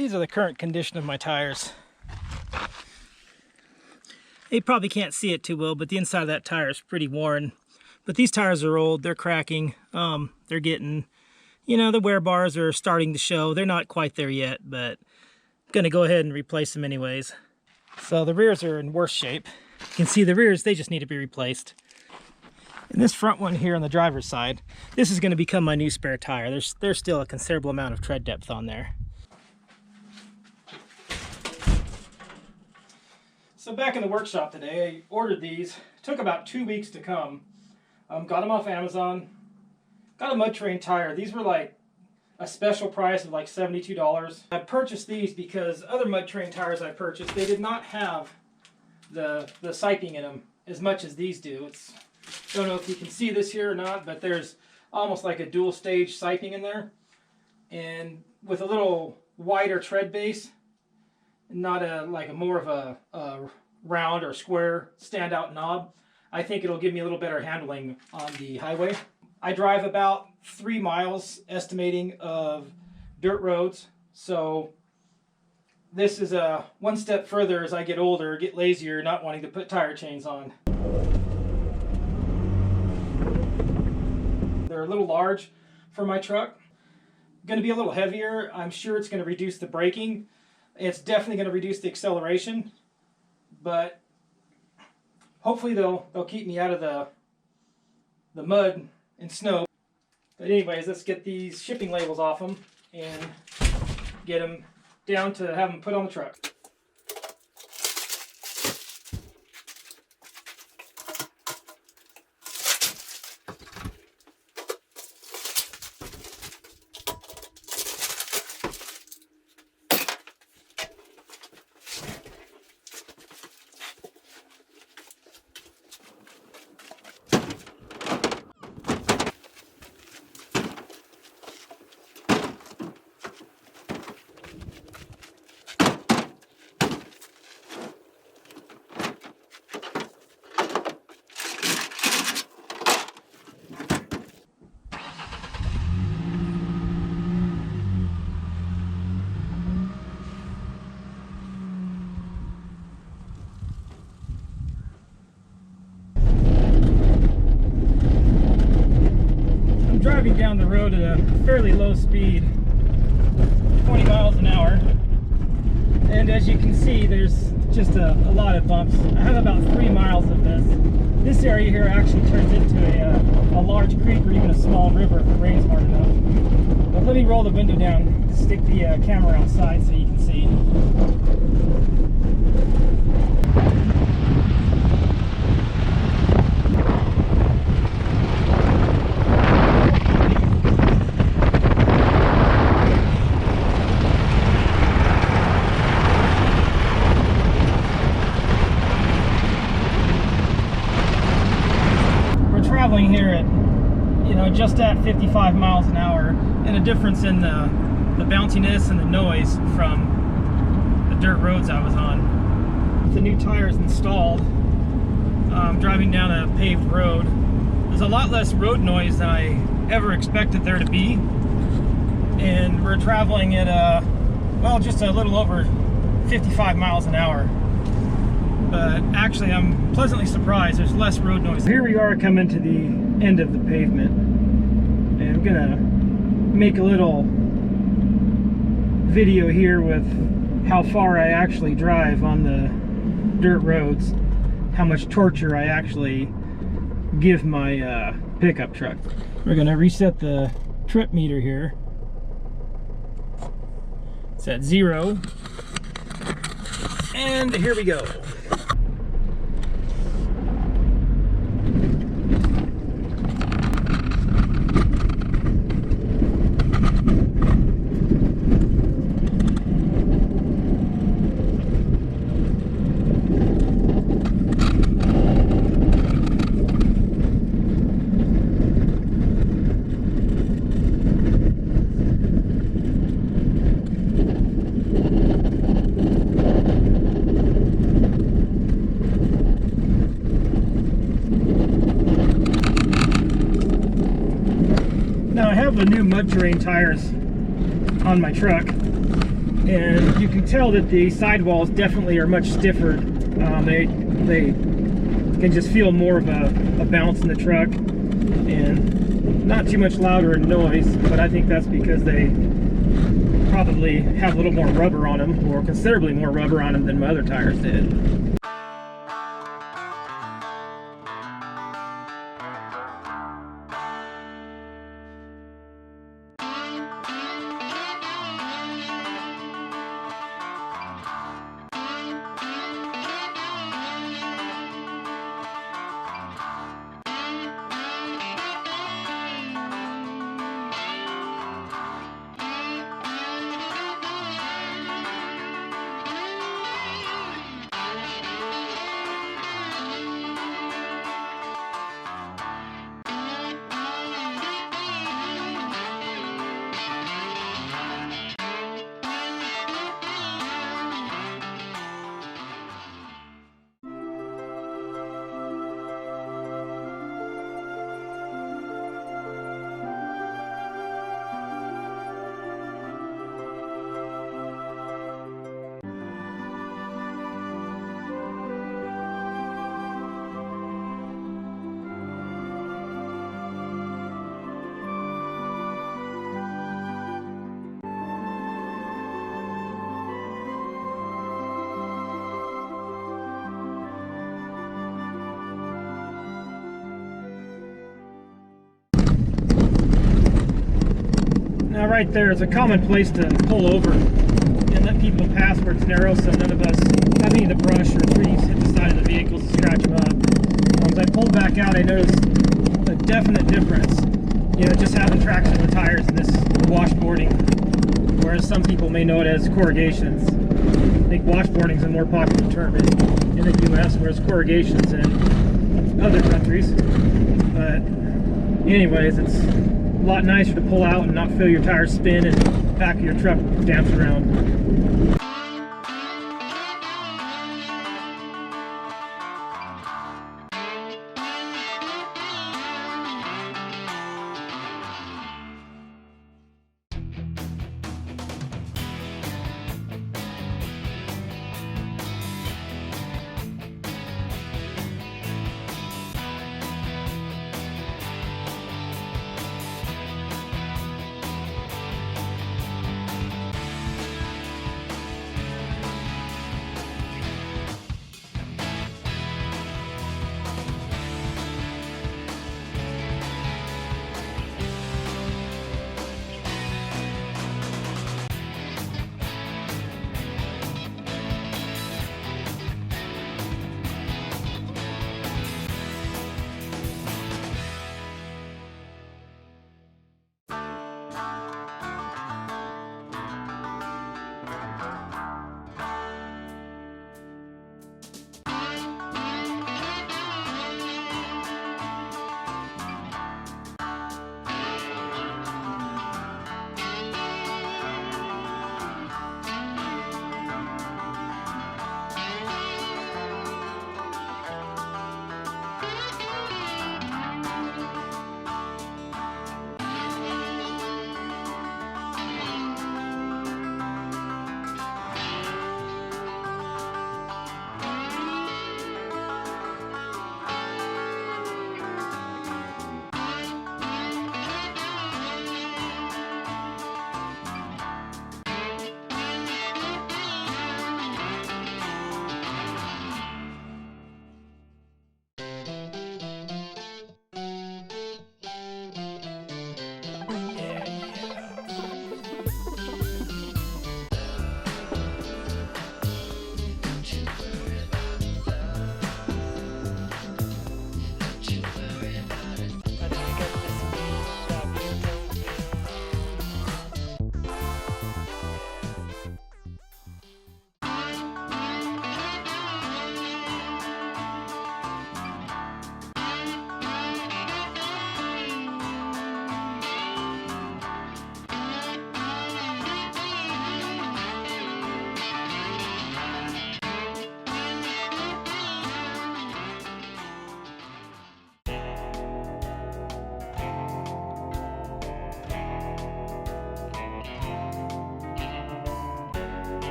These are the current condition of my tires. You probably can't see it too well, but the inside of that tire is pretty worn. But these tires are old, they're cracking. They're getting, you know, the wear bars are starting to show. They're not quite there yet, but I'm gonna go ahead and replace them anyways. So the rears are in worse shape. You can see the rears, they just need to be replaced. And this front one here on the driver's side, this is gonna become my new spare tire. There's still a considerable amount of tread depth on there. So back in the workshop today, I ordered these. It took about 2 weeks to come. Got them off Amazon. Got a mud terrain tire. These were like a special price of like $72. I purchased these because other mud terrain tires I purchased, they did not have the siping in them as much as these do. Don't know if you can see this here or not, but there's almost like a dual stage siping in there. And with a little wider tread base, not like more of a round or square standout knob, I think it'll give me a little better handling on the highway. I drive about 3 miles estimating of dirt roads, so this is one step further as I get older, get lazier, not wanting to put tire chains on. They're a little large for my truck. Going to be a little heavier. I'm sure it's going to reduce the braking. It's definitely going to reduce the acceleration, but hopefully they'll keep me out of the mud and snow. But anyways, let's get these shipping labels off them and get them down to have them put on the truck. Driving down the road at a fairly low speed, 20 miles an hour, and as you can see there's just a lot of bumps. I have about 3 miles of this. This area here actually turns into a large creek or even a small river if it rains hard enough. But let me roll the window down, stick the camera outside so you can see. Traveling here at, you know, just at 55 miles an hour, and a difference in the bounciness and the noise from the dirt roads I was on. With the new tires installed, driving down a paved road, there's a lot less road noise than I ever expected there to be, and we're traveling at well, just a little over 55 miles an hour. But actually I'm pleasantly surprised there's less road noise. Here we are coming to the end of the pavement, and I'm gonna make a little video here with how far I actually drive on the dirt roads, how much torture I actually give my pickup truck. We're gonna reset the trip meter here. It's at 0, and here we go. Now I have the new mud terrain tires on my truck, and you can tell that the sidewalls definitely are much stiffer. They can just feel more of a bounce in the truck, and not too much louder in noise, but I think that's because they probably have a little more rubber on them, or considerably more rubber on them than my other tires did. Now right there is a common place to pull over and let people pass where it's narrow, so none of us have any of the brush or trees hit the side of the vehicles and scratch them up. As I pulled back out, I noticed a definite difference, just having traction on the tires in this washboarding, whereas some people may know it as corrugations. I think washboarding is a more popular term in the US, whereas corrugations in other countries. But anyways, it's a lot nicer to pull out and not feel your tires spin and the back of your truck dance around.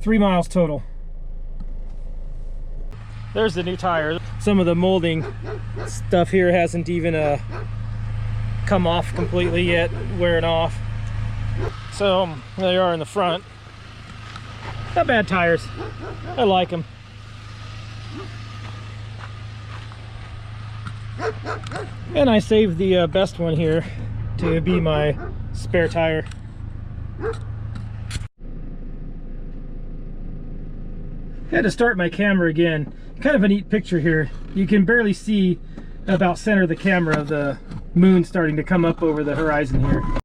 3 miles total. There's the new tire. Some of the molding stuff here hasn't even come off completely yet, wearing off. So there they are in the front. Not bad tires. I like them. And I saved the best one here to be my spare tire. I had to start my camera again. Kind of a neat picture here. You can barely see about center of the camera the moon starting to come up over the horizon here.